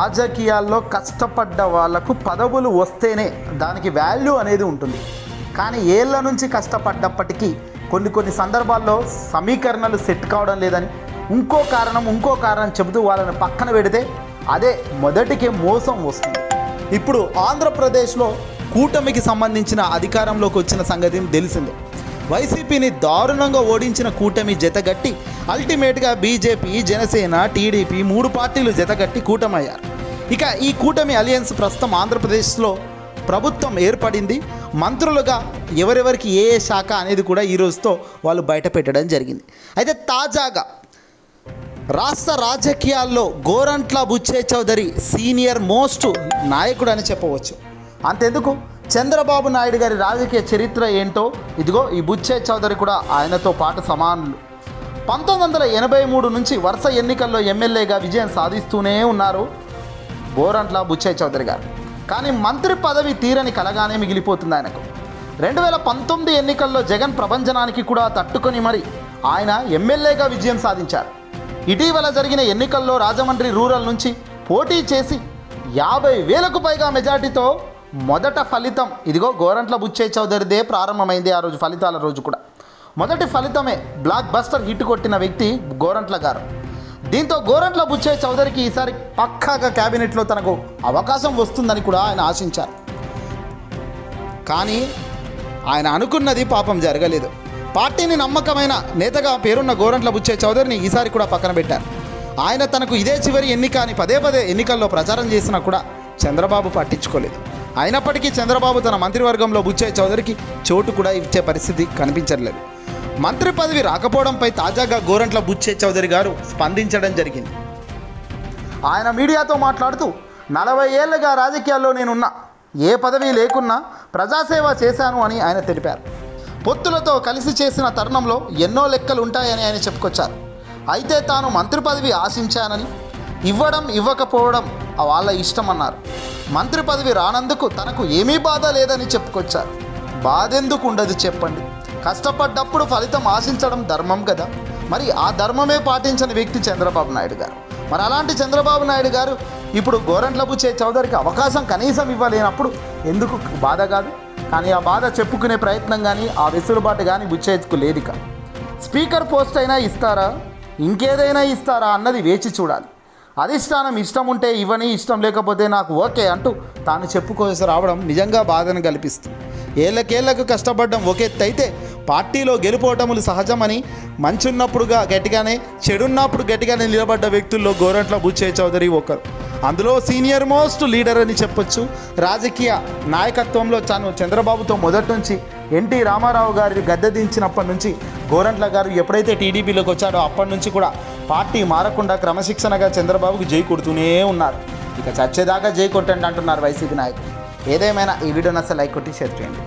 రాజకీయాల్లో కష్టపడ్డ వాళ్లకు పదవులు వస్తేనే దానికి వాల్యూ అనేది ఉంటుంది. కానీ ఏళ్ల నుంచి కష్టపడ్డప్పటికీ కొన్ని సందర్భాల్లో సమీకరణలు సెట్ కావడం లేదని ఇంకో కారణం చెబుతూ వాళ్ళని పక్కన పెడితే అదే మొదటికే మోసం వస్తుంది. ఇప్పుడు ఆంధ్రప్రదేశ్లో కూటమికి సంబంధించిన అధికారంలోకి వచ్చిన సంగతి తెలిసిందే. వైసీపీని దారుణంగా ఓడించిన కూటమి జతగట్టి అల్టిమేట్గా బీజేపీ, జనసేన, టీడీపీ 3 పార్టీలు జతగట్టి కూటమయ్యారు. ఇక ఈ కూటమి అలయన్స్ ప్రస్తుతం ఆంధ్రప్రదేశ్లో ప్రభుత్వం ఏర్పడింది. మంత్రులుగా ఎవరెవరికి ఏ శాఖ అనేది కూడా ఈ రోజుతో వాళ్ళు బయట పెట్టడం జరిగింది. అయితే తాజాగా రాష్ట్ర రాజకీయాల్లో గోరంట్ల బుచ్చయ్య చౌదరి సీనియర్ మోస్ట్ నాయకుడు అని చెప్పవచ్చు. అంతెందుకు, చంద్రబాబు నాయుడు గారి రాజకీయ చరిత్ర ఏంటో ఇదిగో ఈ బుచ్చయ్య చౌదరి కూడా ఆయనతో పాటు సమానులు. 1983 నుంచి వరుస ఎన్నికల్లో ఎమ్మెల్యేగా విజయం సాధిస్తూనే ఉన్నారు గోరంట్ల బుచ్చయ్య చౌదరి గారు. కానీ మంత్రి పదవి తీరని కలగానే మిగిలిపోతుంది ఆయనకు. 2019 ఎన్నికల్లో జగన్ ప్రభంజనానికి కూడా తట్టుకొని మరి ఆయన ఎమ్మెల్యేగా విజయం సాధించారు. ఇటీవల జరిగిన ఎన్నికల్లో రాజమండ్రి రూరల్ నుంచి పోటీ చేసి 50,000కు పైగా మెజార్టీతో మొదట ఫలితం ఇదిగో గోరంట్ల బుచ్చయ్య చౌదరిదే ప్రారంభమైంది. ఆ రోజు ఫలితాల రోజు కూడా మొదటి ఫలితమే బ్లాక్ బస్టర్ హిట్ కొట్టిన వ్యక్తి గోరంట్ల గారు. దీంతో గోరంట్ల బుచ్చయ్య చౌదరికి ఈసారి పక్కాగా క్యాబినెట్లో తనకు అవకాశం వస్తుందని కూడా ఆయన ఆశించారు. కానీ ఆయన అనుకున్నది పాపం జరగలేదు. పార్టీని నమ్మకమైన నేతగా పేరున్న గోరంట్ల బుచ్చయ్య చౌదరిని ఈసారి కూడా పక్కన పెట్టారు. ఆయన తనకు ఇదే చివరి ఎన్నిక అని పదే ఎన్నికల్లో ప్రచారం చేసినా కూడా చంద్రబాబు పట్టించుకోలేదు. అయినప్పటికీ చంద్రబాబు తన మంత్రివర్గంలో బుచ్చయ్య చౌదరికి చోటు కూడా ఇచ్చే పరిస్థితి కనిపించట్లేదు. మంత్రి పదవి రాకపోవడంపై తాజాగా గోరంట్ల బుచ్చయ్య చౌదరి గారు స్పందించడం జరిగింది. ఆయన మీడియాతో మాట్లాడుతూ 40 ఏళ్లుగా రాజకీయాల్లో నేనున్నా, ఏ పదవి లేకున్నా ప్రజాసేవ చేశాను అని ఆయన తెలిపారు. పొత్తులతో కలిసి చేసిన తరుణంలో ఎన్నో లెక్కలు ఉంటాయని ఆయన చెప్పుకొచ్చారు. అయితే తాను మంత్రి పదవి ఆశించానని, ఇవ్వడం ఇవ్వకపోవడం వాళ్ళ ఇష్టం అన్నారు. మంత్రి పదవి రానందుకు తనకు ఏమీ బాధ లేదని చెప్పుకొచ్చారు. బాధ ఎందుకు ఉండదు చెప్పండి, కష్టపడ్డప్పుడు ఫలితం ఆశించడం ధర్మం కదా. మరి ఆ ధర్మమే పాటించని వ్యక్తి చంద్రబాబు నాయుడు గారు. మరి అలాంటి చంద్రబాబు నాయుడు గారు ఇప్పుడు గోరంట్ల బుచ్చయ్య చౌదరికి అవకాశం కనీసం ఇవ్వలేనప్పుడు ఎందుకు బాధ కాదు? కానీ ఆ బాధ చెప్పుకునే ప్రయత్నం కానీ ఆ వెసులుబాటు కానీ బుచ్చయ్యకు లేదిక. స్పీకర్ పోస్ట్ అయినా ఇస్తారా, ఇంకేదైనా ఇస్తారా అన్నది వేచి చూడాలి. అధిష్టానం ఇష్టం ఉంటే ఇవ్వని, ఇష్టం లేకపోతే నాకు ఓకే అంటూ తాను చెప్పుకోసి రావడం నిజంగా బాధను కల్పిస్తుంది. ఏళ్ళకేళ్లకు కష్టపడడం ఒక ఎత్తు అయితే పార్టీలో గెలుపోవటములు సహజమని మంచున్నప్పుడుగా గట్టిగానే, చెడున్నప్పుడు గట్టిగానే నిలబడ్డ వ్యక్తుల్లో గోరంట్ల బుచ్చయ్య చౌదరి ఒకరు. అందులో సీనియర్ మోస్ట్ లీడర్ అని చెప్పొచ్చు. రాజకీయ నాయకత్వంలో తాను చంద్రబాబుతో మొదటి నుంచి ఎన్టీ రామారావు గారి గద్దె దించినప్పటి నుంచి గోరంట్ల గారు ఎప్పుడైతే టీడీపీలోకి వచ్చాడో అప్పటి నుంచి కూడా పార్టీ మారకుండా క్రమశిక్షణగా చంద్రబాబుకు జై కొడుతూనే ఉన్నారు. ఇక చచ్చేదాకా జై కొట్టండి అంటున్నారు వైసీపీ నాయకులు. ఏదేమైనా ఈ వీడియోని అసలు లైక్ కొట్టి షేర్ చేయండి.